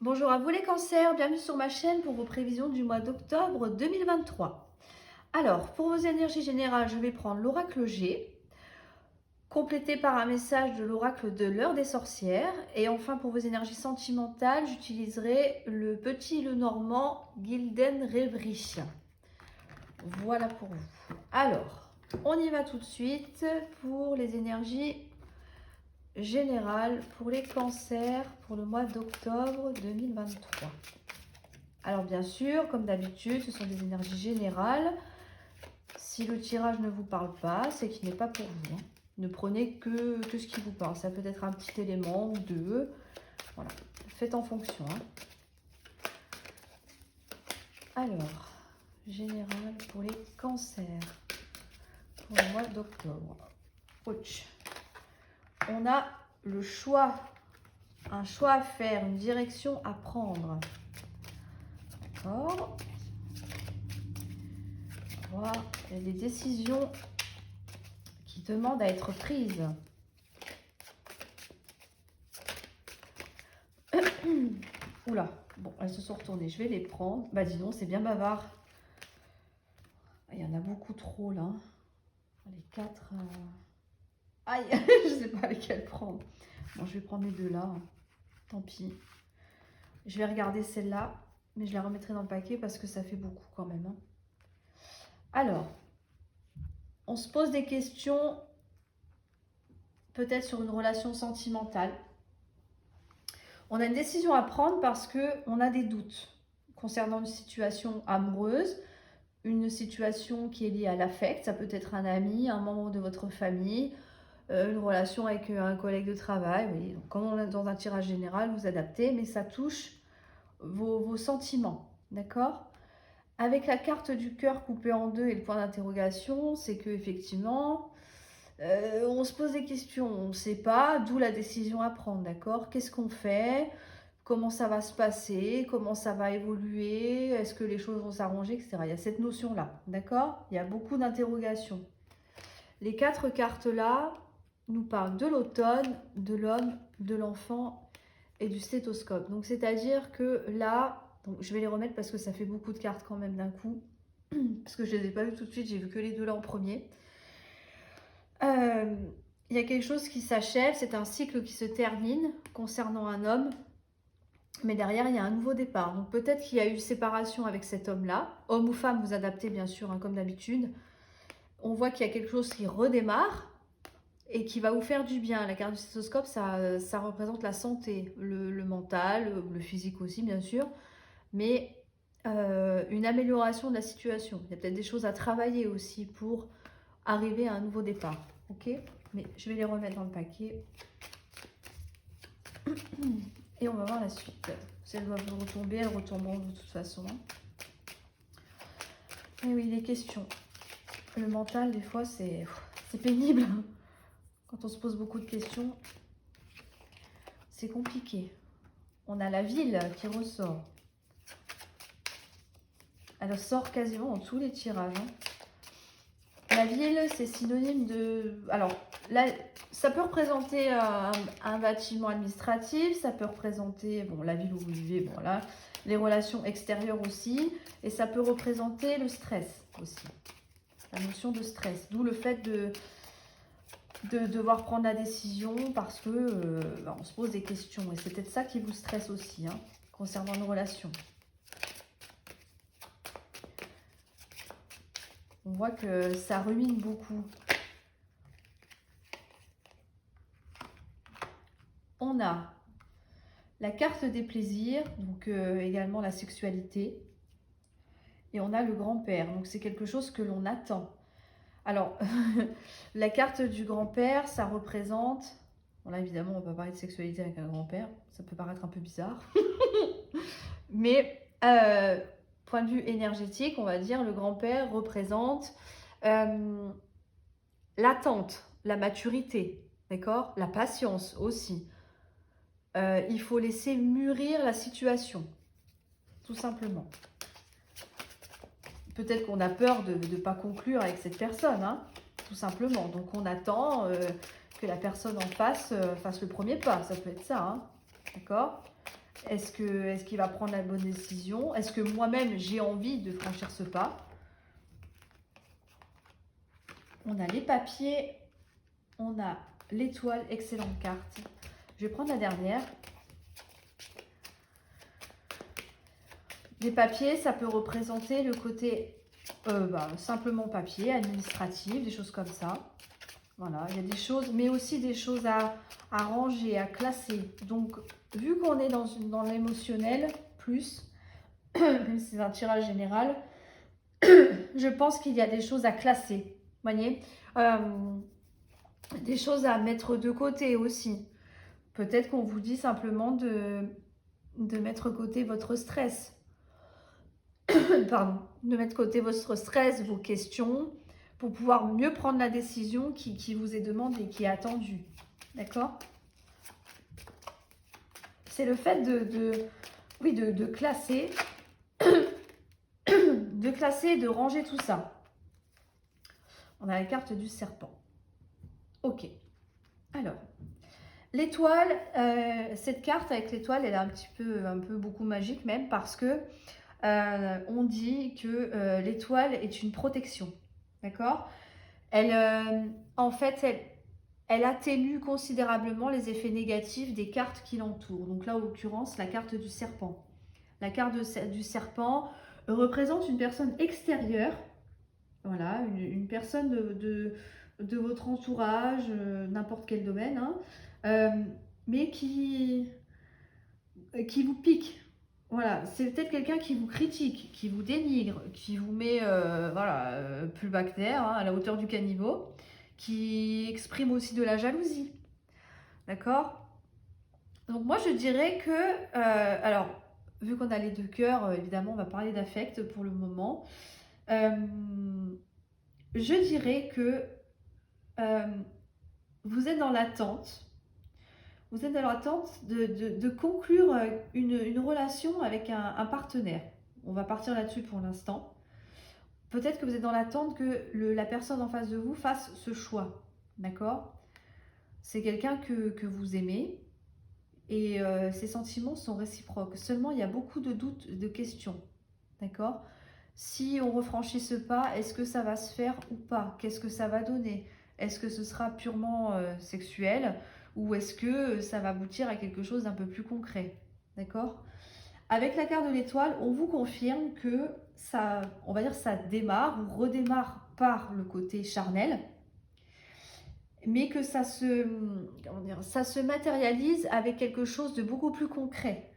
Bonjour à vous les cancers, bienvenue sur ma chaîne pour vos prévisions du mois d'octobre 2023. Alors, pour vos énergies générales, je vais prendre l'oracle G, complété par un message de l'oracle de l'heure des sorcières. Et enfin, pour vos énergies sentimentales, j'utiliserai le petit le normand Gilden Reverie. Voilà pour vous. Alors, on y va tout de suite pour les énergies générale pour les cancers pour le mois d'octobre 2023. Alors bien sûr, comme d'habitude, ce sont des énergies générales. Si le tirage ne vous parle pas, c'est qu'il n'est pas pour vous. Ne prenez que ce qui vous parle. Ça peut être un petit élément ou deux. Voilà, faites en fonction. Alors, général pour les cancers pour le mois d'octobre. Ouch. On a le choix, un choix à faire, une direction à prendre. D'accord. Voilà, il y a des décisions qui demandent à être prises. Oula, bon, elles se sont retournées, je vais les prendre. Bah dis donc, c'est bien bavard. Il y en a beaucoup trop là. Les quatre... Aïe, je sais pas lesquelles prendre. Bon, je vais prendre les deux là. Tant pis. Je vais regarder celle-là, mais je la remettrai dans le paquet parce que ça fait beaucoup quand même. Alors, on se pose des questions peut-être sur une relation sentimentale. On a une décision à prendre parce qu'on a des doutes concernant une situation amoureuse, une situation qui est liée à l'affect. Ça peut être un ami, un membre de votre famille, une relation avec un collègue de travail. Oui. Donc, comme on est dans un tirage général, vous adaptez, mais ça touche vos sentiments. D'accord ? Avec la carte du cœur coupée en deux et le point d'interrogation, c'est que effectivement, on se pose des questions, on ne sait pas, d'où la décision à prendre, d'accord? Qu'est-ce qu'on fait? Comment ça va se passer? Comment ça va évoluer? Est-ce que les choses vont s'arranger, etc. Il y a cette notion-là, d'accord? Il y a beaucoup d'interrogations. Les quatre cartes-là nous parlent de l'automne, de l'homme, de l'enfant et du stéthoscope. Donc, c'est-à-dire que là, donc, je vais les remettre parce que ça fait beaucoup de cartes quand même d'un coup. Parce que je ne les ai pas vues tout de suite, j'ai vu que les deux là en premier. Il y a quelque chose qui s'achève, c'est un cycle qui se termine concernant un homme, mais derrière il y a un nouveau départ. Donc peut-être qu'il y a eu séparation avec cet homme-là, homme ou femme, vous adaptez bien sûr, comme d'habitude. On voit qu'il y a quelque chose qui redémarre et qui va vous faire du bien. La carte du stéthoscope, ça représente la santé, le mental, le physique aussi bien sûr, mais une amélioration de la situation. Il y a peut-être des choses à travailler aussi pour arriver à un nouveau départ, ok ? Mais je vais les remettre dans le paquet. Et on va voir la suite. Si elles doivent retomber, elles retomberont de toute façon. Et oui, les questions. Le mental, des fois, c'est pénible. Quand on se pose beaucoup de questions, c'est compliqué. On a la ville qui ressort. Elle sort quasiment dans tous les tirages. La ville, c'est synonyme de... Alors, là, ça peut représenter un bâtiment administratif, ça peut représenter la ville où vous vivez, voilà, les relations extérieures aussi, et ça peut représenter le stress aussi, la notion de stress, d'où le fait de devoir prendre la décision parce que on se pose des questions, et c'est peut-être ça qui vous stresse aussi, concernant nos relations. On voit que ça rumine beaucoup. On a la carte des plaisirs, donc également la sexualité. Et on a le grand-père, donc c'est quelque chose que l'on attend. Alors, la carte du grand-père, ça représente... Bon là, évidemment, on ne va pas parler de sexualité avec un grand-père. Ça peut paraître un peu bizarre. Mais, point de vue énergétique, on va dire, le grand-père représente l'attente, la maturité, d'accord ? La patience aussi. Il faut laisser mûrir la situation, tout simplement. Peut-être qu'on a peur de ne pas conclure avec cette personne, tout simplement. Donc on attend que la personne en face fasse le premier pas, ça peut être ça, d'accord ? Est-ce qu'il va prendre la bonne décision? Est-ce que moi-même, j'ai envie de franchir ce pas? On a les papiers, on a l'étoile, excellente carte. Je vais prendre la dernière. Les papiers, ça peut représenter le côté simplement papier, administratif, des choses comme ça. Voilà, il y a des choses, mais aussi des choses à ranger, à classer. Donc, vu qu'on est dans l'émotionnel, plus, même si c'est un tirage général, je pense qu'il y a des choses à classer. Vous voyez, des choses à mettre de côté aussi. Peut-être qu'on vous dit simplement de mettre de côté votre stress. Pardon, de mettre de côté votre stress, vos questions, pour pouvoir mieux prendre la décision qui vous est demandée, qui est attendue. D'accord? C'est le fait de classer, de classer, de ranger tout ça. On a la carte du serpent. Ok. Alors, l'étoile, cette carte avec l'étoile, elle est un peu beaucoup magique même parce que on dit que l'étoile est une protection. D'accord? En fait, elle atténue considérablement les effets négatifs des cartes qui l'entourent. Donc là, en l'occurrence, la carte du serpent. La carte du serpent représente une personne extérieure, voilà, une personne de votre entourage, n'importe quel domaine, hein, mais qui vous pique. Voilà, c'est peut-être quelqu'un qui vous critique, qui vous dénigre, qui vous met plus bas que terre, hein, à la hauteur du caniveau, qui exprime aussi de la jalousie. D'accord? Donc moi je dirais que, alors, vu qu'on a les deux cœurs, évidemment on va parler d'affect pour le moment. Je dirais que vous êtes dans l'attente. Vous êtes dans l'attente de conclure une relation avec un partenaire. On va partir là-dessus pour l'instant. Peut-être que vous êtes dans l'attente que la personne en face de vous fasse ce choix. D'accord? C'est quelqu'un que vous aimez et ses sentiments sont réciproques. Seulement, il y a beaucoup de doutes, de questions. D'accord? Si on refranchit ce pas, est-ce que ça va se faire ou pas? Qu'est-ce que ça va donner? Est-ce que ce sera purement sexuel ou est-ce que ça va aboutir à quelque chose d'un peu plus concret? D'accord? Avec la carte de l'étoile, on vous confirme que ça, on va dire, ça démarre ou redémarre par le côté charnel, mais que ça se matérialise avec quelque chose de beaucoup plus concret.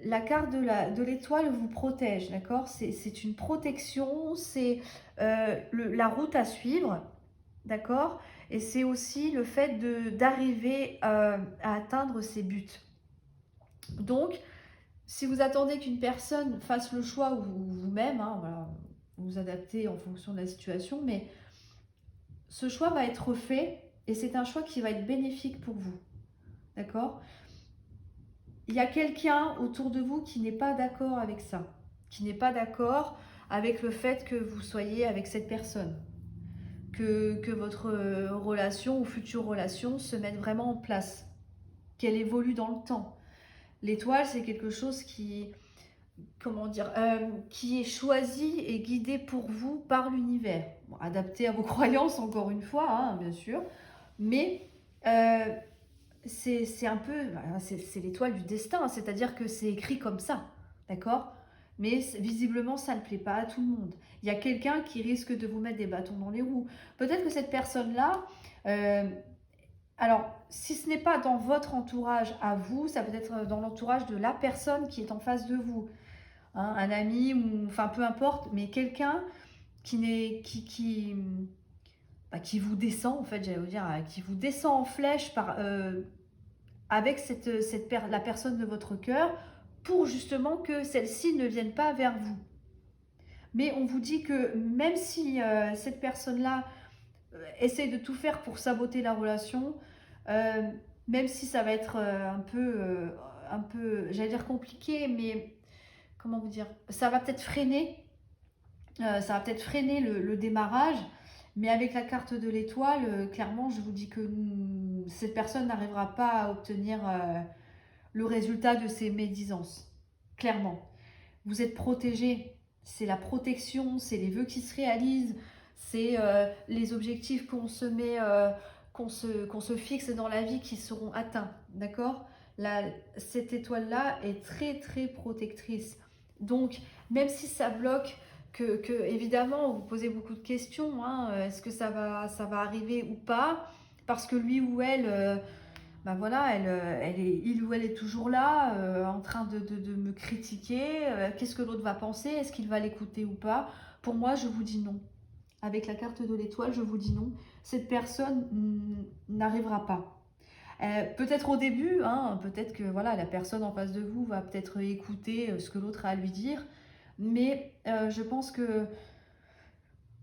La carte de l'étoile vous protège, d'accord? C'est une protection, c'est la route à suivre, d'accord? Et c'est aussi le fait d'arriver à atteindre ses buts. Donc, si vous attendez qu'une personne fasse le choix ou vous-même, hein, voilà, vous vous adaptez en fonction de la situation, mais ce choix va être fait et c'est un choix qui va être bénéfique pour vous, d'accord? Il y a quelqu'un autour de vous qui n'est pas d'accord avec ça, qui n'est pas d'accord avec le fait que vous soyez avec cette personne, que votre relation ou future relation se mette vraiment en place, qu'elle évolue dans le temps. L'étoile, c'est quelque chose qui, comment dire, qui est choisi et guidé pour vous par l'univers. Bon, adapté à vos croyances, encore une fois, hein, bien sûr, mais c'est un peu, c'est l'étoile du destin, c'est-à-dire que c'est écrit comme ça, d'accord? Mais visiblement, ça ne plaît pas à tout le monde. Il y a quelqu'un qui risque de vous mettre des bâtons dans les roues. Peut-être que cette personne-là, alors, si ce n'est pas dans votre entourage à vous, ça peut être dans l'entourage de la personne qui est en face de vous. Hein, un ami, ou, enfin peu importe, mais quelqu'un qui vous descend, en fait, j'allais vous dire, qui vous descend en flèche avec la personne de votre cœur pour justement que celle-ci ne vienne pas vers vous. Mais on vous dit que même si cette personne-là essaye de tout faire pour saboter la relation, même si ça va être un peu, j'allais dire compliqué, mais comment vous dire, ça va peut-être freiner, le démarrage, mais avec la carte de l'étoile, clairement, je vous dis que cette personne n'arrivera pas à obtenir le résultat de ces médisances. Clairement. Vous êtes protégé. C'est la protection, c'est les vœux qui se réalisent, c'est les objectifs qu'on se met, qu'on se fixe dans la vie qui seront atteints. D'accord? Cette étoile-là est très très protectrice. Donc, même si ça bloque, évidemment, vous posez beaucoup de questions, hein, est-ce que ça va arriver ou pas? Parce que lui ou elle, ben voilà, il ou elle est toujours là, en train de me critiquer. Qu'est-ce que l'autre va penser? Est-ce qu'il va l'écouter ou pas? Pour moi, je vous dis non. Avec la carte de l'étoile, je vous dis non. Cette personne n'arrivera pas. Peut-être au début, hein, peut-être que voilà, la personne en face de vous va peut-être écouter ce que l'autre a à lui dire, mais je pense que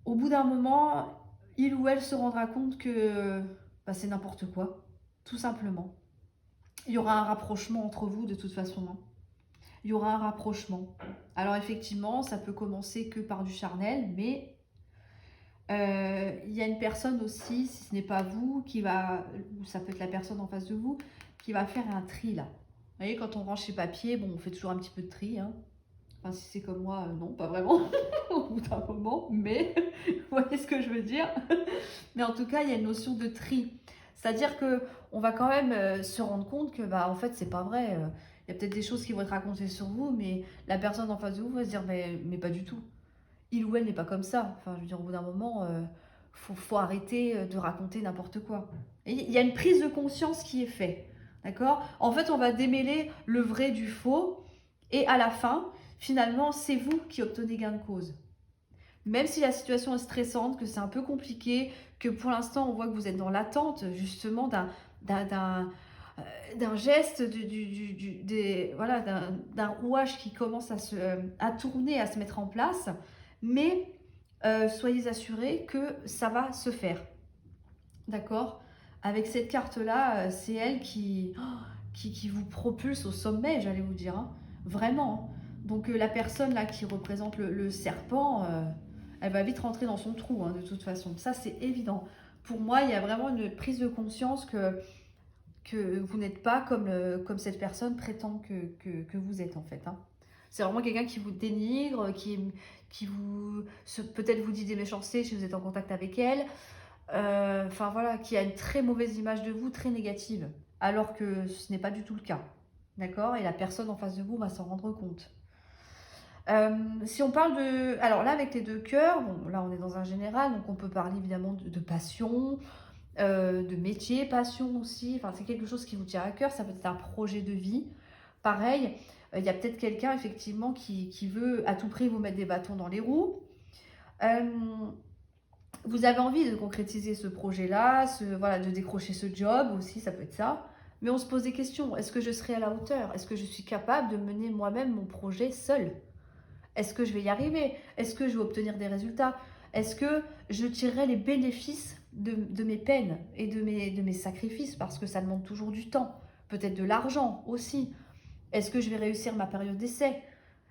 au bout d'un moment, il ou elle se rendra compte que bah, c'est n'importe quoi, tout simplement. Il y aura un rapprochement entre vous de toute façon. Hein. Il y aura un rapprochement. Alors effectivement, ça peut commencer que par du charnel, mais il y a une personne aussi, si ce n'est pas vous, qui va, ou ça peut être la personne en face de vous, qui va faire un tri là. Vous voyez, quand on range ses papiers, bon, on fait toujours un petit peu de tri. Hein. Enfin, si c'est comme moi, non, pas vraiment, au bout d'un moment, mais vous voyez ce que je veux dire. Mais en tout cas, il y a une notion de tri. C'est-à-dire que on va quand même se rendre compte que, bah, en fait, c'est pas vrai. Il y a peut-être des choses qui vont être racontées sur vous, mais la personne en face de vous va se dire, mais pas du tout. Il ou elle n'est pas comme ça. Enfin, je veux dire, au bout d'un moment, faut arrêter de raconter n'importe quoi. Et il y a une prise de conscience qui est faite. D'accord? En fait, on va démêler le vrai du faux. Et à la fin, finalement, c'est vous qui obtenez gain de cause. Même si la situation est stressante, que c'est un peu compliqué, que pour l'instant, on voit que vous êtes dans l'attente, justement, d'un geste, voilà, d'un rouage qui commence à tourner, à se mettre en place. Mais soyez assurés que ça va se faire. D'accord? Avec cette carte-là, c'est elle qui vous propulse au sommet, j'allais vous dire. Hein. Vraiment. Hein. Donc la personne là qui représente le serpent, elle va vite rentrer dans son trou, hein, de toute façon. Ça, c'est évident. Pour moi, il y a vraiment une prise de conscience que vous n'êtes pas comme cette personne prétend que vous êtes, en fait. Hein. C'est vraiment quelqu'un qui vous dénigre, qui peut-être vous dit des méchancetés si vous êtes en contact avec elle. Enfin voilà, qui a une très mauvaise image de vous, très négative. Alors que ce n'est pas du tout le cas. D'accord? Et la personne en face de vous va s'en rendre compte. Si on parle de... Alors là, avec les deux cœurs, bon, là on est dans un général, donc on peut parler évidemment de passion, de métier, passion aussi. Enfin, c'est quelque chose qui vous tient à cœur, ça peut être un projet de vie. Pareil, il y a peut-être quelqu'un effectivement qui veut à tout prix vous mettre des bâtons dans les roues. Vous avez envie de concrétiser ce projet-là, voilà, de décrocher ce job aussi, ça peut être ça. Mais on se pose des questions. Est-ce que je serai à la hauteur? Est-ce que je suis capable de mener moi-même mon projet seul? Est-ce que je vais y arriver? Est-ce que je vais obtenir des résultats? Est-ce que je tirerai les bénéfices de mes peines et de mes sacrifices? Parce que ça demande toujours du temps, peut-être de l'argent aussi. Est-ce que je vais réussir ma période d'essai?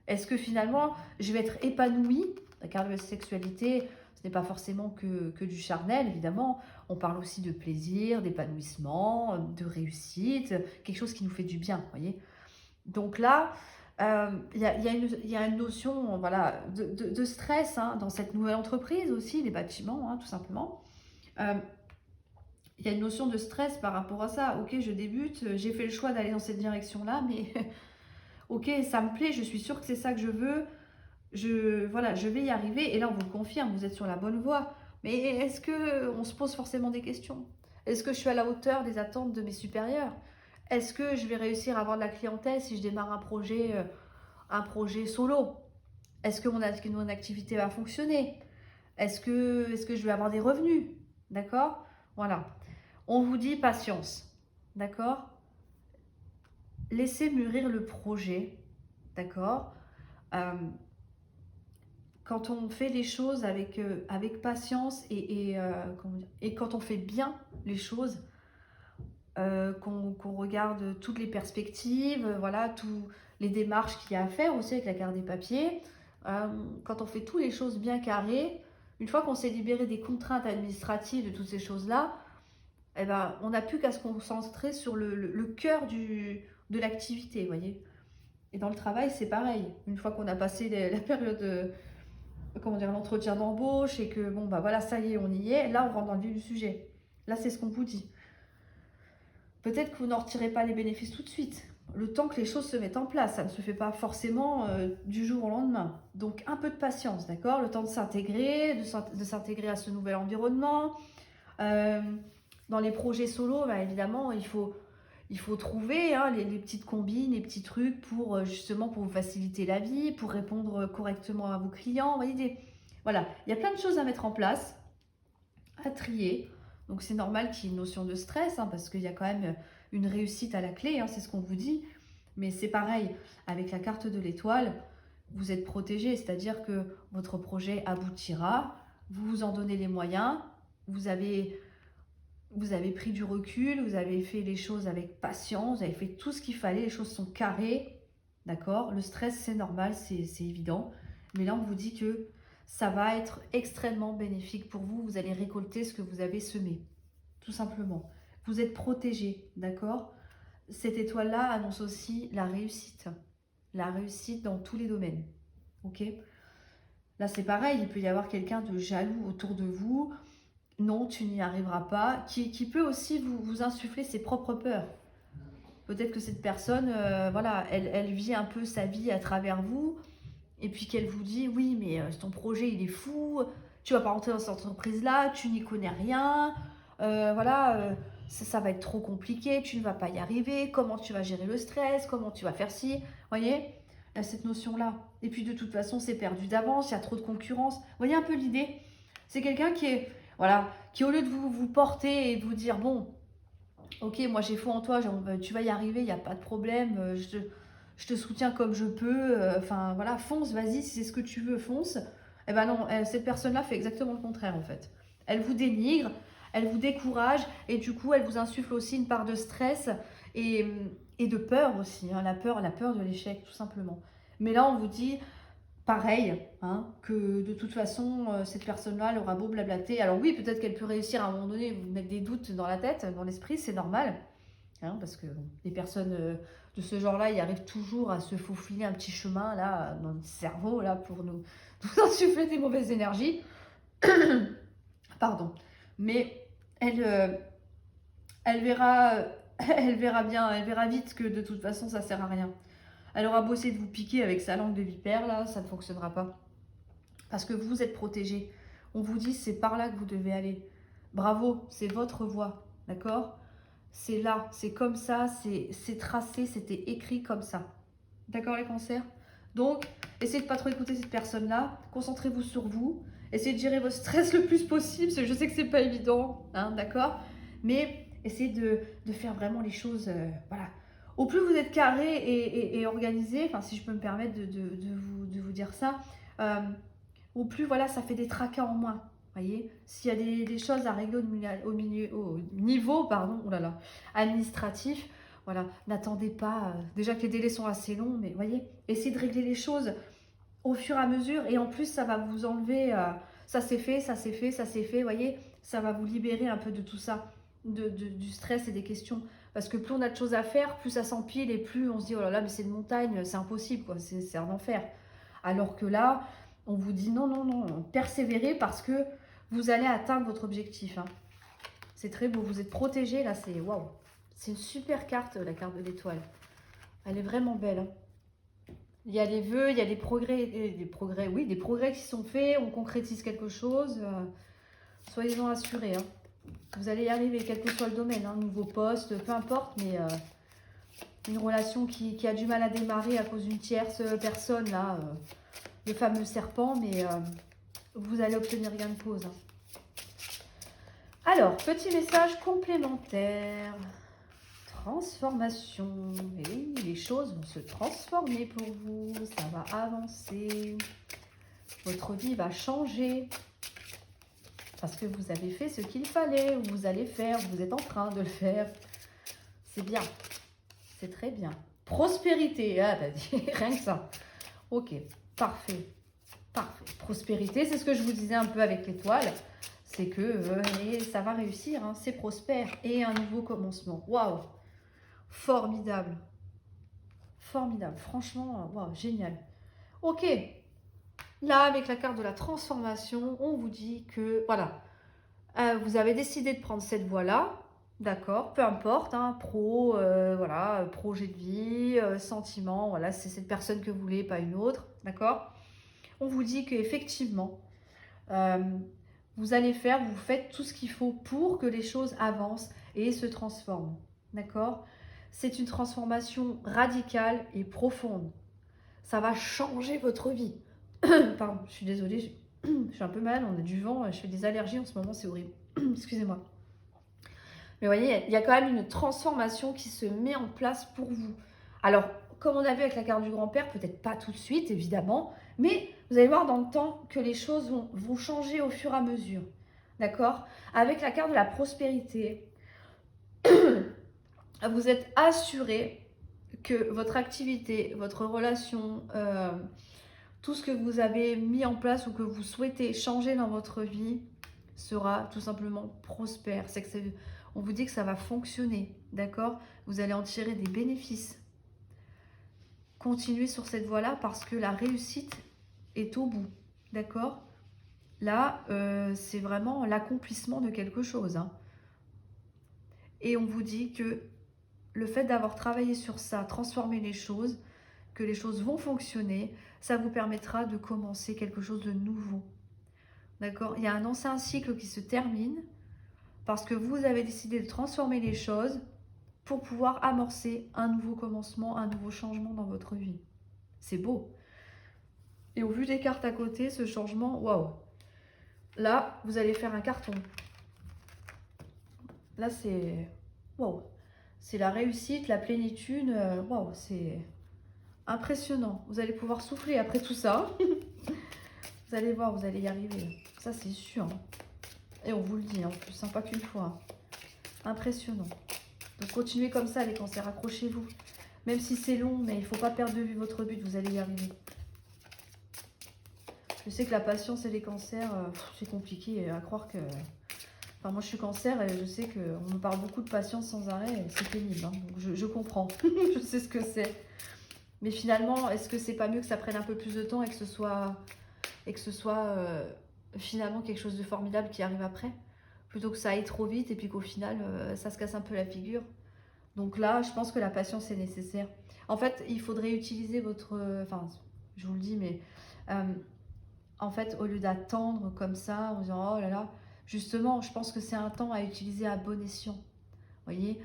Est-ce que finalement, je vais être épanouie? Car la sexualité, ce n'est pas forcément que du charnel, évidemment. On parle aussi de plaisir, d'épanouissement, de réussite, quelque chose qui nous fait du bien, vous voyez. Donc là, il y a une notion voilà, de stress hein, dans cette nouvelle entreprise aussi, les bâtiments, hein, tout simplement. Il y a une notion de stress par rapport à ça. Ok, je débute, j'ai fait le choix d'aller dans cette direction-là, mais ok, ça me plaît, je suis sûre que c'est ça que je veux. Voilà, je vais y arriver. Et là, on vous le confirme, vous êtes sur la bonne voie. Mais est-ce qu'on se pose forcément des questions? Est-ce que je suis à la hauteur des attentes de mes supérieurs? Est-ce que je vais réussir à avoir de la clientèle si je démarre un projet solo? Est-ce que mon activité va fonctionner? Est-ce que je vais avoir des revenus? D'accord? Voilà. On vous dit patience. D'accord? Laissez mûrir le projet. D'accord? Quand on fait les choses avec patience et quand on fait bien les choses, qu'on regarde toutes les perspectives, voilà, toutes les démarches qu'il y a à faire aussi avec la carte des papiers, quand on fait toutes les choses bien carrées, une fois qu'on s'est libéré des contraintes administratives de toutes ces choses-là, eh ben, on n'a plus qu'à se concentrer sur le cœur de l'activité, vous voyez. Et dans le travail, c'est pareil. Une fois qu'on a passé la période, comment dire, l'entretien d'embauche et que, bon, bah voilà, ça y est, on y est, là, on rentre dans le vif du sujet. Là, c'est ce qu'on vous dit. Peut-être que vous n'en retirez pas les bénéfices tout de suite. Le temps que les choses se mettent en place, ça ne se fait pas forcément du jour au lendemain. Donc, un peu de patience, d'accord? Le temps de s'intégrer, de s'intégrer à ce nouvel environnement. Dans les projets solo, bah, évidemment, il faut trouver hein, les petites combines, les petits trucs pour justement pour vous faciliter la vie, pour répondre correctement à vos clients. Vous voyez, voilà, il y a plein de choses à mettre en place, à trier. Donc c'est normal qu'il y ait une notion de stress, hein, parce qu'il y a quand même une réussite à la clé, hein, c'est ce qu'on vous dit. Mais c'est pareil, avec la carte de l'étoile, vous êtes protégé, c'est-à-dire que votre projet aboutira, vous vous en donnez les moyens, vous avez pris du recul, vous avez fait les choses avec patience, vous avez fait tout ce qu'il fallait, les choses sont carrées, d'accord? Le stress, c'est normal, c'est évident. Mais là, on vous dit que ça va être extrêmement bénéfique pour vous. Vous allez récolter ce que vous avez semé, tout simplement. Vous êtes protégé, d'accord? Cette étoile-là annonce aussi la réussite dans tous les domaines, ok? Là, c'est pareil, il peut y avoir quelqu'un de jaloux autour de vous. Non, tu n'y arriveras pas, qui peut aussi vous insuffler ses propres peurs. Peut-être que cette personne, voilà, elle vit un peu sa vie à travers vous, et puis qu'elle vous dit, oui, mais ton projet, il est fou, tu vas pas rentrer dans cette entreprise-là, tu n'y connais rien, voilà, ça va être trop compliqué, tu ne vas pas y arriver, comment tu vas gérer le stress, comment tu vas faire ci, vous voyez, cette notion-là. Et puis de toute façon, c'est perdu d'avance, il y a trop de concurrence. Vous voyez un peu l'idée? C'est quelqu'un qui est, voilà, qui au lieu de vous porter et de vous dire, bon, ok, moi j'ai foi en toi, genre, tu vas y arriver, il n'y a pas de problème, je te soutiens comme je peux, enfin voilà, fonce, vas-y, si c'est ce que tu veux, fonce. Eh ben non, cette personne-là fait exactement le contraire en fait. Elle vous dénigre, elle vous décourage et du coup elle vous insuffle aussi une part de stress et, et de peur aussi, hein, la peur de l'échec tout simplement. Mais là on vous dit, pareil, hein, que de toute façon, cette personne-là, elle aura beau blablater. Alors oui, peut-être qu'elle peut réussir à un moment donné, vous mettre des doutes dans la tête, dans l'esprit, c'est normal. Hein, parce que bon, les personnes de ce genre-là, ils arrivent toujours à se faufiler un petit chemin là, dans le cerveau là, pour nous insuffler des mauvaises énergies. Pardon. Mais elle, elle verra, elle verra bien, elle verra vite que de toute façon, ça sert à rien. Elle aura beau essayer de vous piquer avec sa langue de vipère, là, ça ne fonctionnera pas. Parce que vous êtes protégé. On vous dit, c'est par là que vous devez aller. Bravo, c'est votre voie, d'accord? C'est là, c'est comme ça, c'est tracé, c'était écrit comme ça. D'accord les cancers? Donc, essayez de ne pas trop écouter cette personne-là. Concentrez-vous sur vous. Essayez de gérer votre stress le plus possible, parce que je sais que c'est pas évident, hein, d'accord? Mais essayez de faire vraiment les choses, voilà. Au plus vous êtes carré et organisé, enfin si je peux me permettre de vous dire ça, au plus voilà, ça fait des tracas en moins. Voyez, s'il y a des choses à régler au niveau pardon, oh là là, administratif, voilà, n'attendez pas. Déjà que les délais sont assez longs, mais voyez, essayez de régler les choses au fur et à mesure. Et en plus, ça va vous enlever, ça c'est fait, ça c'est fait, ça c'est fait. Voyez, ça va vous libérer un peu de tout ça, du stress et des questions. Parce que plus on a de choses à faire, plus ça s'empile et plus on se dit, oh là là, mais c'est une montagne, c'est impossible, quoi, c'est un enfer. Alors que là, on vous dit non, non, non, persévérez parce que vous allez atteindre votre objectif. Hein. C'est très beau, vous êtes protégé, là, c'est waouh. C'est une super carte, la carte de l'étoile. Elle est vraiment belle. Hein. Il y a les vœux, il y a des progrès, oui, des progrès qui sont faits, on concrétise quelque chose. Soyez-en assurés. Hein. Vous allez y arriver, quel que soit le domaine, hein, nouveau poste, peu importe, mais une relation qui a du mal à démarrer à cause d'une tierce personne, là, le fameux serpent, mais vous allez obtenir gain de cause. Hein. Alors, petit message complémentaire. Transformation. Et oui, les choses vont se transformer pour vous. Ça va avancer. Votre vie va changer. Parce que vous avez fait ce qu'il fallait, ou vous allez faire, vous êtes en train de le faire. C'est bien. C'est très bien. Prospérité. Ah, t'as dit rien que ça. Ok, parfait. Parfait. Prospérité, c'est ce que je vous disais un peu avec l'étoile. C'est que ça va réussir, hein, c'est prospère. Et un nouveau commencement. Waouh! Formidable. Formidable. Franchement, wow, génial. Ok. Là, avec la carte de la transformation, on vous dit que, voilà, vous avez décidé de prendre cette voie-là. D'accord, peu importe, hein, voilà, projet de vie, sentiment, voilà, c'est cette personne que vous voulez, pas une autre, d'accord. On vous dit qu'effectivement, euh, vous faites tout ce qu'il faut pour que les choses avancent et se transforment, d'accord. C'est une transformation radicale et profonde. Ça va changer votre vie. Pardon, je suis désolée, je suis un peu malade, on a du vent, je fais des allergies en ce moment, c'est horrible. Excusez-moi. Mais vous voyez, il y a quand même une transformation qui se met en place pour vous. Alors, comme on a vu avec la carte du grand-père, peut-être pas tout de suite, évidemment, mais vous allez voir dans le temps que les choses vont changer au fur et à mesure. D'accord. Avec la carte de la prospérité, vous êtes assuré que votre activité, votre relation, tout ce que vous avez mis en place ou que vous souhaitez changer dans votre vie sera tout simplement prospère. On vous dit que ça va fonctionner, d'accord? Vous allez en tirer des bénéfices. Continuez sur cette voie-là parce que la réussite est au bout, d'accord? Là, c'est vraiment l'accomplissement de quelque chose, hein. Et on vous dit que le fait d'avoir travaillé sur ça, transformer les choses, que les choses vont fonctionner, ça vous permettra de commencer quelque chose de nouveau. D'accord? Il y a un ancien cycle qui se termine parce que vous avez décidé de transformer les choses pour pouvoir amorcer un nouveau commencement, un nouveau changement dans votre vie. C'est beau. Et au vu des cartes à côté, ce changement, waouh! Là, vous allez faire un carton. Là, c'est... Waouh! C'est la réussite, la plénitude. Waouh, c'est impressionnant. Vous allez pouvoir souffler après tout ça. Vous allez voir, vous allez y arriver. Ça, c'est sûr. Et on vous le dit en plus, hein, pas qu'une fois. Impressionnant. Donc, continuez comme ça, les cancers. Accrochez-vous. Même si c'est long, mais il ne faut pas perdre de vue votre but. Vous allez y arriver. Je sais que la patience et les cancers, c'est compliqué à croire que... Enfin, moi, je suis cancer et je sais qu'on me parle beaucoup de patience sans arrêt. C'est pénible, hein. Donc, je comprends. Je sais ce que c'est. Mais finalement, est-ce que c'est pas mieux que ça prenne un peu plus de temps et que ce soit, finalement quelque chose de formidable qui arrive après, plutôt que ça aille trop vite et puis qu'au final, ça se casse un peu la figure. Donc là, je pense que la patience est nécessaire. En fait, il faudrait utiliser votre... Enfin, je vous le dis, mais... en fait, au lieu d'attendre comme ça, en disant « Oh là là », justement, je pense que c'est un temps à utiliser à bon escient. Vous voyez,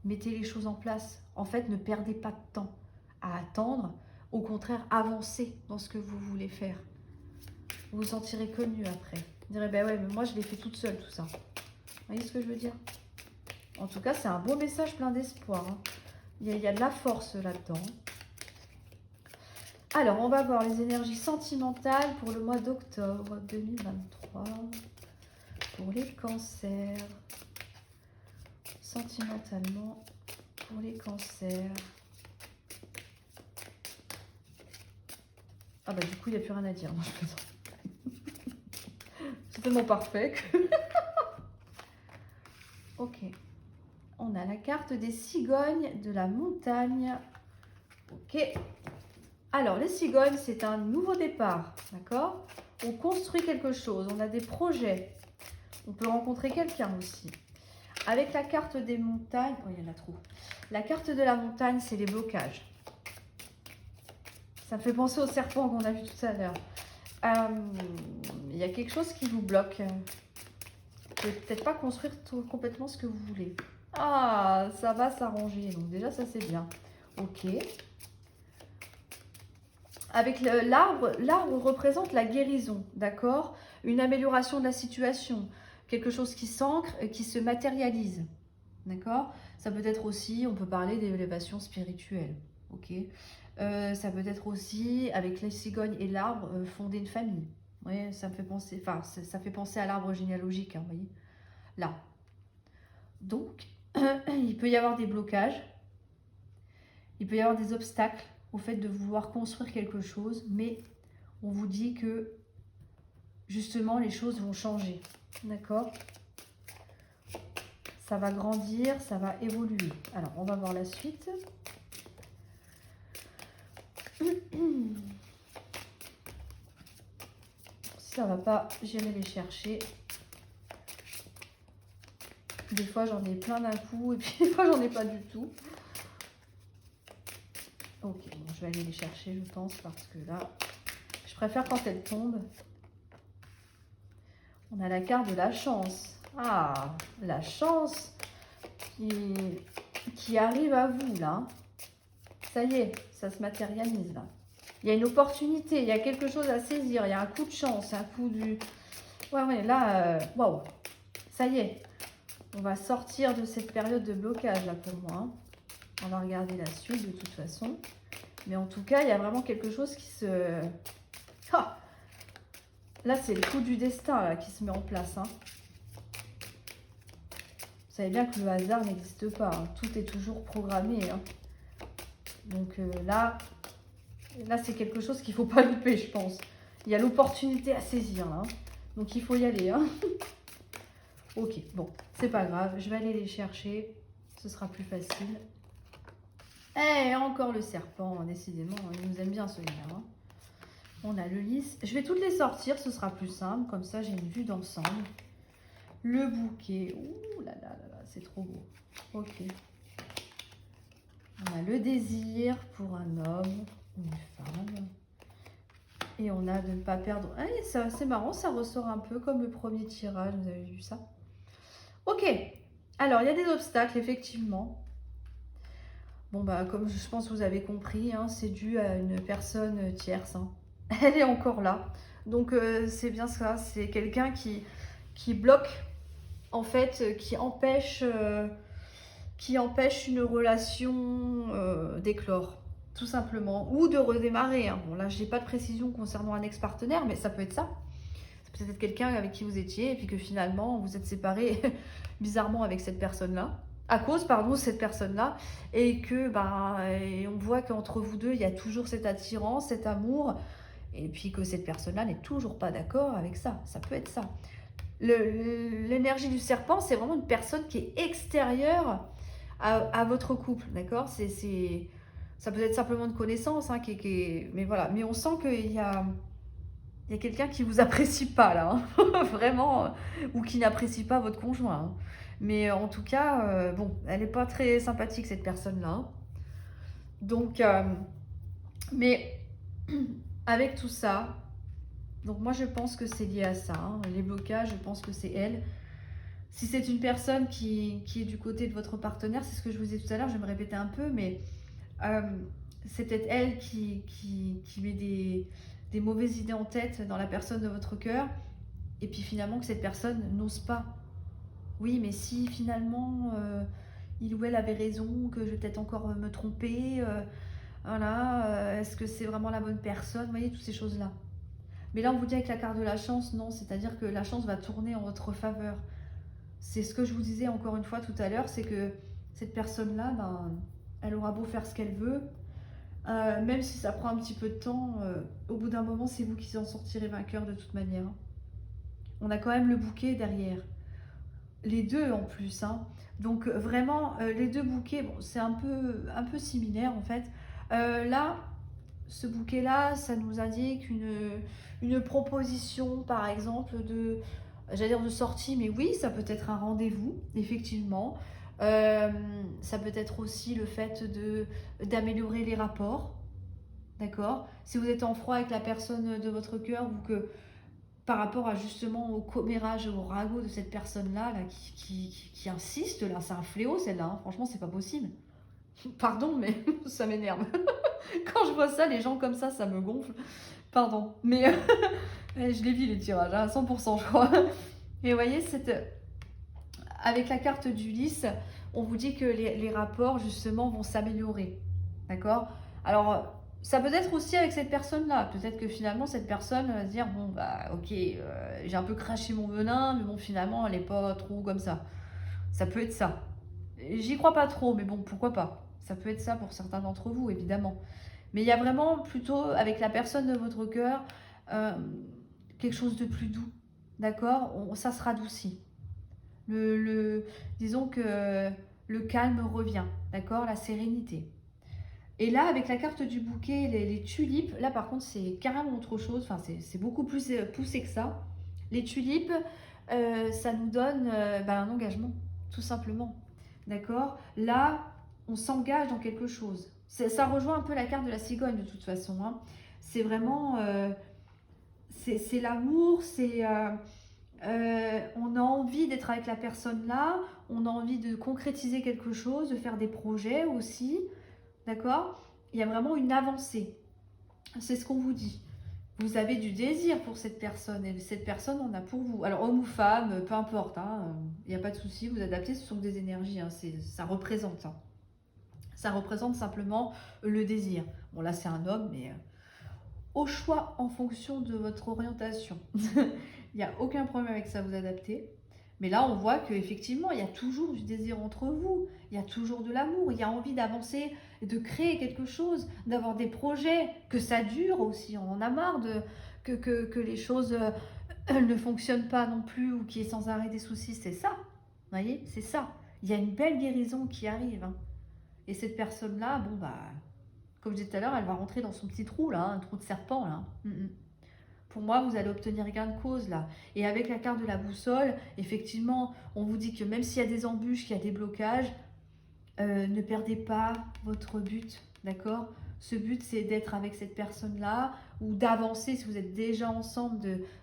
mettez les choses en place. En fait, ne perdez pas de temps à attendre. Au contraire, avancez dans ce que vous voulez faire. Vous vous sentirez que mieux après. Vous direz, ben ouais, mais moi, je l'ai fait toute seule, tout ça. Vous voyez ce que je veux dire? En tout cas, c'est un beau message plein d'espoir, hein. Il y a de la force là-dedans. Alors, on va voir les énergies sentimentales pour le mois d'octobre 2023. Pour les cancers. Sentimentalement, pour les cancers. Ah bah du coup, il n'y a plus rien à dire. Non, je plaisante. C'est tellement parfait que... Ok. On a la carte des cigognes de la montagne. Ok. Alors, les cigognes, c'est un nouveau départ. D'accord? On construit quelque chose. On a des projets. On peut rencontrer quelqu'un aussi. Avec la carte des montagnes... Oh, il y en a trop. La carte de la montagne, c'est les blocages. Ça me fait penser au serpent qu'on a vu tout à l'heure. Il y a quelque chose qui vous bloque. Vous pouvez peut-être pas construire complètement ce que vous voulez. Ah, ça va s'arranger. Donc déjà, ça c'est bien. Ok. Avec l'arbre, l'arbre représente la guérison, d'accord? Une amélioration de la situation. Quelque chose qui s'ancre et qui se matérialise. D'accord? Ça peut être aussi, on peut parler d'élévation spirituelle. Ok? Ça peut être aussi, avec les cigognes et l'arbre, fonder une famille. Ouais, ça me fait penser, enfin, ça fait penser à l'arbre généalogique, hein, vous voyez? Là. Donc, il peut y avoir des blocages, il peut y avoir des obstacles au fait de vouloir construire quelque chose, mais on vous dit que, justement, les choses vont changer. D'accord? Ça va grandir, ça va évoluer. Alors, on va voir la suite. ça va pas, j'irai les chercher. Des fois j'en ai plein d'un coup et puis des fois j'en ai pas du tout. Ok, bon, je vais aller les chercher je pense parce que là, je préfère quand elles tombent. On a la carte de la chance. Ah, la chance qui arrive à vous là. Ça y est, ça se matérialise là. Il y a une opportunité, il y a quelque chose à saisir, il y a un coup de chance, un coup du... Ouais, là, waouh, ça y est. On va sortir de cette période de blocage là pour moi. On va regarder la suite de toute façon. Mais en tout cas, il y a vraiment quelque chose qui se... Ah, là, c'est le coup du destin là, qui se met en place. Hein. Vous savez bien que le hasard n'existe pas. Hein. Tout est toujours programmé. Hein. Donc là c'est quelque chose qu'il ne faut pas louper, je pense. Il y a l'opportunité à saisir. Là, hein. Donc il faut y aller. Hein. Ok, bon, c'est pas grave. Je vais aller les chercher. Ce sera plus facile. Et encore le serpent, décidément. Il nous aime bien celui-là. Hein. On a le lys. Je vais toutes les sortir, ce sera plus simple. Comme ça, j'ai une vue d'ensemble. Le bouquet. Ouh là là là là, c'est trop beau. Ok. On a le désir pour un homme ou une femme. Et on a de ne pas perdre... Ah, c'est marrant, ça ressort un peu comme le premier tirage. Vous avez vu ça? Ok. Alors, il y a des obstacles, effectivement. Bon, bah, comme je pense que vous avez compris, hein, c'est dû à une personne tierce. Hein. Elle est encore là. Donc, c'est bien ça. C'est quelqu'un qui bloque, en fait, qui empêche une relation d'éclore, tout simplement. Ou de redémarrer. Hein. Bon, là, je n'ai pas de précision concernant un ex-partenaire, mais ça peut être ça. Ça peut être quelqu'un avec qui vous étiez et puis que finalement, vous êtes séparés bizarrement avec cette personne-là. À cause, pardon, de cette personne-là, et que et on voit qu'entre vous deux, il y a toujours cette attirance, cet amour, et puis que cette personne-là n'est toujours pas d'accord avec ça. Ça peut être ça. L'énergie du serpent, c'est vraiment une personne qui est extérieure à votre couple, d'accord? Ça peut être simplement une connaissance, hein, mais voilà. Mais on sent qu'il y a quelqu'un qui vous apprécie pas là, hein. Vraiment, ou qui n'apprécie pas votre conjoint. Hein. Mais en tout cas, bon, elle n'est pas très sympathique cette personne-là. Hein. Donc, mais avec tout ça, donc moi je pense que c'est lié à ça. Hein. Les blocages, je pense que c'est elle. Si c'est une personne qui est du côté de votre partenaire, c'est ce que je vous disais tout à l'heure, je vais me répéter un peu, mais c'est peut-être elle qui met des mauvaises idées en tête dans la personne de votre cœur, et puis finalement que cette personne n'ose pas. Oui, mais si finalement il ou elle avait raison, que je vais peut-être encore me tromper, voilà, est-ce que c'est vraiment la bonne personne? Vous voyez, toutes ces choses-là. Mais là, on vous dit avec la carte de la chance, non, c'est-à-dire que la chance va tourner en votre faveur. C'est ce que je vous disais encore une fois tout à l'heure, c'est que cette personne-là, elle aura beau faire ce qu'elle veut, même si ça prend un petit peu de temps, au bout d'un moment, c'est vous qui en sortirez vainqueur de toute manière. On a quand même le bouquet derrière. Les deux en plus. Hein. Donc vraiment, les deux bouquets, bon, c'est un peu similaire en fait. Là, ce bouquet-là, ça nous indique une proposition, par exemple, j'allais dire de sortie, mais oui, ça peut être un rendez-vous, effectivement. Ça peut être aussi le fait d'améliorer les rapports, d'accord? Si vous êtes en froid avec la personne de votre cœur ou que par rapport à justement au commérage, au ragot de cette personne-là là, qui insiste, là, c'est un fléau celle-là, hein. Franchement, c'est pas possible. Pardon, mais ça m'énerve. Quand je vois ça, les gens comme ça me gonfle. Pardon, mais je les vis les tirages, hein, à 100% je crois. Et vous voyez, avec la carte du lys, on vous dit que les rapports justement vont s'améliorer, d'accord? Alors, ça peut être aussi avec cette personne-là. Peut-être que finalement, cette personne va se dire, bon, bah ok, j'ai un peu craché mon venin, mais bon, finalement, elle n'est pas trop comme ça. Ça peut être ça. J'y crois pas trop, mais bon, pourquoi pas? Ça peut être ça pour certains d'entre vous, évidemment. Mais il y a vraiment plutôt, avec la personne de votre cœur, euh, quelque chose de plus doux, d'accord? Ça se radoucit. Disons que le calme revient, d'accord? La sérénité. Et là, avec la carte du bouquet, les tulipes, là par contre, c'est carrément autre chose. Enfin, c'est beaucoup plus poussé que ça. Les tulipes, ça nous donne un engagement, tout simplement. D'accord? Là, on s'engage dans quelque chose. Ça rejoint un peu la carte de la cigogne de toute façon, hein. C'est vraiment... c'est l'amour, on a envie d'être avec la personne là, on a envie de concrétiser quelque chose, de faire des projets aussi, d'accord? Il y a vraiment une avancée, c'est ce qu'on vous dit. Vous avez du désir pour cette personne et cette personne en a pour vous. Alors homme ou femme, peu importe, hein, il n'y a pas de souci, vous adaptez, ce sont des énergies, hein, ça représente. Hein. Ça représente simplement le désir. Bon là c'est un homme, mais au choix en fonction de votre orientation. Il n'y a aucun problème avec ça, vous adapter. Mais là, on voit qu'effectivement, il y a toujours du désir entre vous, il y a toujours de l'amour, il y a envie d'avancer, de créer quelque chose, d'avoir des projets, que ça dure aussi. On en a marre que les choses ne fonctionnent pas non plus ou qu'il y ait sans arrêt des soucis. C'est ça, vous voyez, c'est ça. Il y a une belle guérison qui arrive. Hein. Et cette personne-là, bon, bah, comme je disais tout à l'heure, elle va rentrer dans son petit trou, là, un trou de serpent, là. Pour moi, vous allez obtenir gain de cause là. Et avec la carte de la boussole, effectivement, on vous dit que même s'il y a des embûches, qu'il y a des blocages, ne perdez pas votre but, d'accord? Ce but, c'est d'être avec cette personne-là ou d'avancer, si vous êtes déjà ensemble,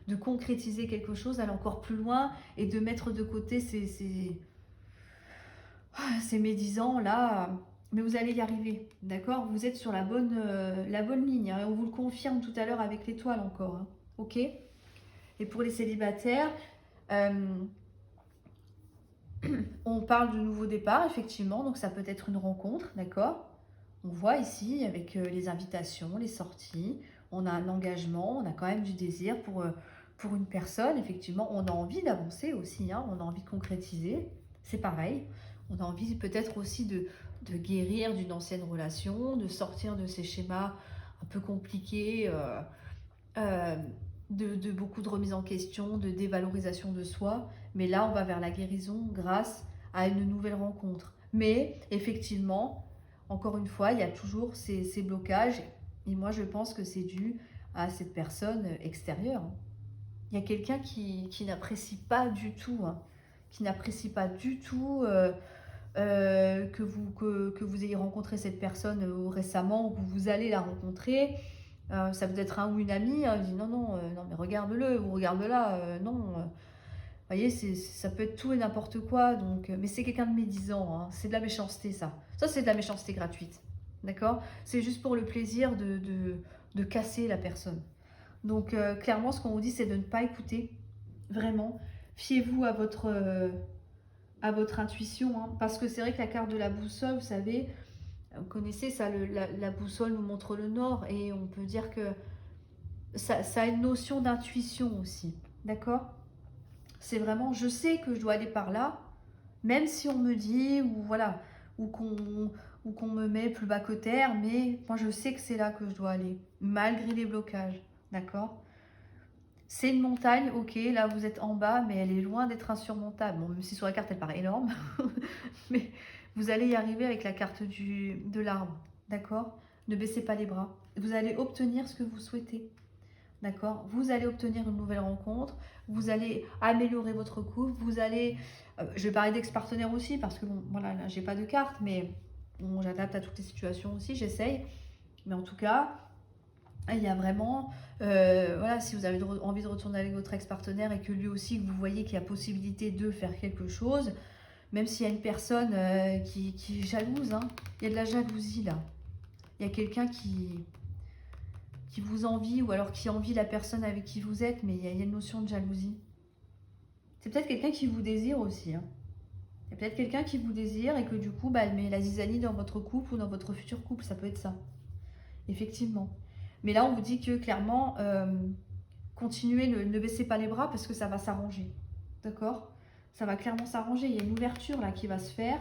de concrétiser quelque chose, aller encore plus loin et de mettre de côté ces médisants là. Mais vous allez y arriver, d'accord? Vous êtes sur la bonne ligne. Hein, on vous le confirme tout à l'heure avec l'étoile encore. Hein, ok? Et pour les célibataires, on parle de nouveau départ, effectivement. Donc ça peut être une rencontre, d'accord? On voit ici avec les invitations, les sorties. On a un engagement, on a quand même du désir pour une personne. Effectivement, on a envie d'avancer aussi. Hein, on a envie de concrétiser. C'est pareil. On a envie peut-être aussi de guérir d'une ancienne relation, de sortir de ces schémas un peu compliqués, de beaucoup de remise en question, de dévalorisation de soi. Mais là, on va vers la guérison grâce à une nouvelle rencontre. Mais effectivement, encore une fois, il y a toujours ces blocages. Et moi, je pense que c'est dû à cette personne extérieure. Il y a quelqu'un qui n'apprécie pas du tout, hein, qui n'apprécie pas du tout que vous ayez rencontré cette personne récemment ou que vous allez la rencontrer. Ça peut être un ou une amie, hein, dit non, non, non, mais regarde-le ou regarde-la, non. Vous voyez, ça peut être tout et n'importe quoi, donc, mais c'est quelqu'un de médisant, hein, c'est de la méchanceté ça. Ça, c'est de la méchanceté gratuite, d'accord? C'est juste pour le plaisir de casser la personne. Donc, clairement, ce qu'on vous dit, c'est de ne pas écouter, vraiment. Fiez-vous à votre intuition, hein, parce que c'est vrai que la carte de la boussole, vous savez, vous connaissez ça, la boussole nous montre le nord, et on peut dire que ça a une notion d'intuition aussi, d'accord? C'est vraiment, je sais que je dois aller par là, même si on me dit, ou voilà, ou qu'on me met plus bas que terre, mais moi je sais que c'est là que je dois aller, malgré les blocages, d'accord? C'est une montagne, ok, là vous êtes en bas, mais elle est loin d'être insurmontable. Bon, même si sur la carte elle paraît énorme, mais vous allez y arriver avec la carte de l'arbre, d'accord? Ne baissez pas les bras. Vous allez obtenir ce que vous souhaitez, d'accord? Vous allez obtenir une nouvelle rencontre, vous allez améliorer votre couple, vous allez... je vais parler d'ex-partenaire aussi, parce que bon, voilà, là j'ai pas de carte, mais bon, j'adapte à toutes les situations aussi, j'essaye. Mais en tout cas, il y a vraiment, voilà, si vous avez envie de retourner avec votre ex-partenaire et que lui aussi, que vous voyez qu'il y a possibilité de faire quelque chose, même s'il y a une personne qui est jalouse, hein, il y a de la jalousie là. Il y a quelqu'un qui vous envie ou alors qui envie la personne avec qui vous êtes, mais il y a une notion de jalousie. C'est peut-être quelqu'un qui vous désire aussi. Hein. Il y a peut-être quelqu'un qui vous désire et que du coup, bah, elle met la zizanie dans votre couple ou dans votre futur couple, ça peut être ça. Effectivement. Mais là, on vous dit que clairement, continuez, ne baissez pas les bras parce que ça va s'arranger. D'accord? Ça va clairement s'arranger. Il y a une ouverture là qui va se faire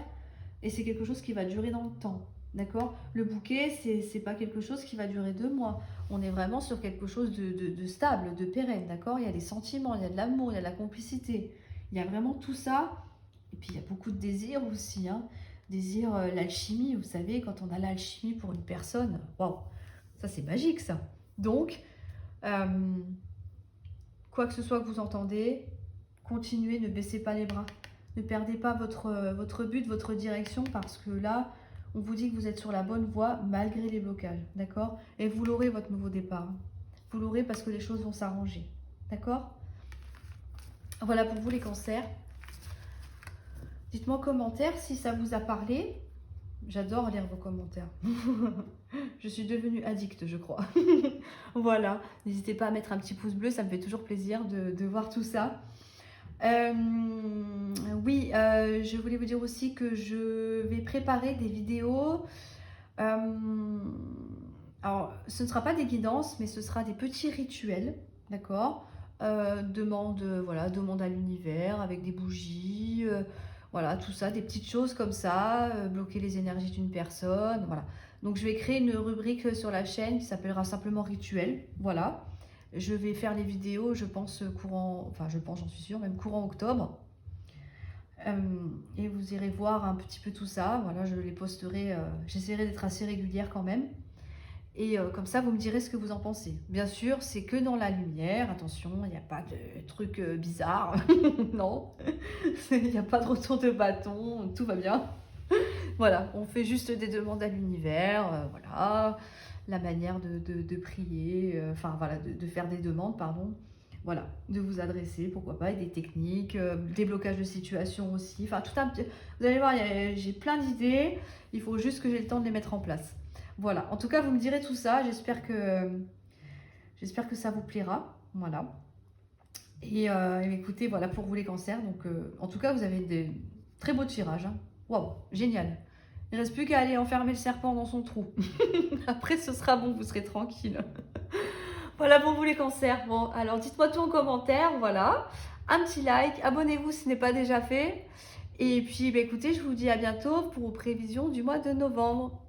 et c'est quelque chose qui va durer dans le temps. D'accord? Le bouquet, c'est pas quelque chose qui va durer 2 mois. On est vraiment sur quelque chose de stable, de pérenne. D'accord? Il y a des sentiments, il y a de l'amour, il y a de la complicité. Il y a vraiment tout ça. Et puis, il y a beaucoup de désir aussi. Hein. désire l'alchimie. Vous savez, quand on a l'alchimie pour une personne, waouh, ça c'est magique ça. Donc, quoi que ce soit que vous entendez, continuez, ne baissez pas les bras. Ne perdez pas votre but, votre direction, parce que là, on vous dit que vous êtes sur la bonne voie malgré les blocages, d'accord? Et vous l'aurez, votre nouveau départ. Vous l'aurez parce que les choses vont s'arranger, d'accord? Voilà pour vous les cancers. Dites-moi en commentaire si ça vous a parlé. J'adore lire vos commentaires. Je suis devenue addict, je crois. Voilà, n'hésitez pas à mettre un petit pouce bleu, ça me fait toujours plaisir de voir tout ça. Oui, je voulais vous dire aussi que je vais préparer des vidéos. Alors, ce ne sera pas des guidances, mais ce sera des petits rituels, d'accord? Voilà, demande à l'univers avec des bougies, voilà, tout ça, des petites choses comme ça, bloquer les énergies d'une personne, voilà. Donc, je vais créer une rubrique sur la chaîne qui s'appellera simplement rituel, voilà. Je vais faire les vidéos, je pense, j'en suis sûre, même courant octobre. Et vous irez voir un petit peu tout ça. Voilà, je les posterai, j'essaierai d'être assez régulière quand même. Et comme ça, vous me direz ce que vous en pensez. Bien sûr, c'est que dans la lumière. Attention, il n'y a pas de trucs bizarres. Non, il n'y a pas de retour de bâton, tout va bien. Voilà, on fait juste des demandes à l'univers, voilà, la manière de prier, voilà, de faire des demandes, pardon, voilà, de vous adresser, pourquoi pas, et des techniques, déblocage de situation aussi, enfin tout un petit... Vous allez voir, j'ai plein d'idées, il faut juste que j'ai le temps de les mettre en place. Voilà, en tout cas, vous me direz tout ça, j'espère que ça vous plaira, voilà. Et écoutez, voilà pour vous les cancers, donc en tout cas, vous avez des très beaux tirages, hein. Waouh, génial. Il ne reste plus qu'à aller enfermer le serpent dans son trou. Après, ce sera bon, vous serez tranquille. Voilà pour vous les cancers. Bon, alors dites-moi tout en commentaire, voilà. Un petit like, abonnez-vous si ce n'est pas déjà fait. Et puis, écoutez, je vous dis à bientôt pour vos prévisions du mois de novembre.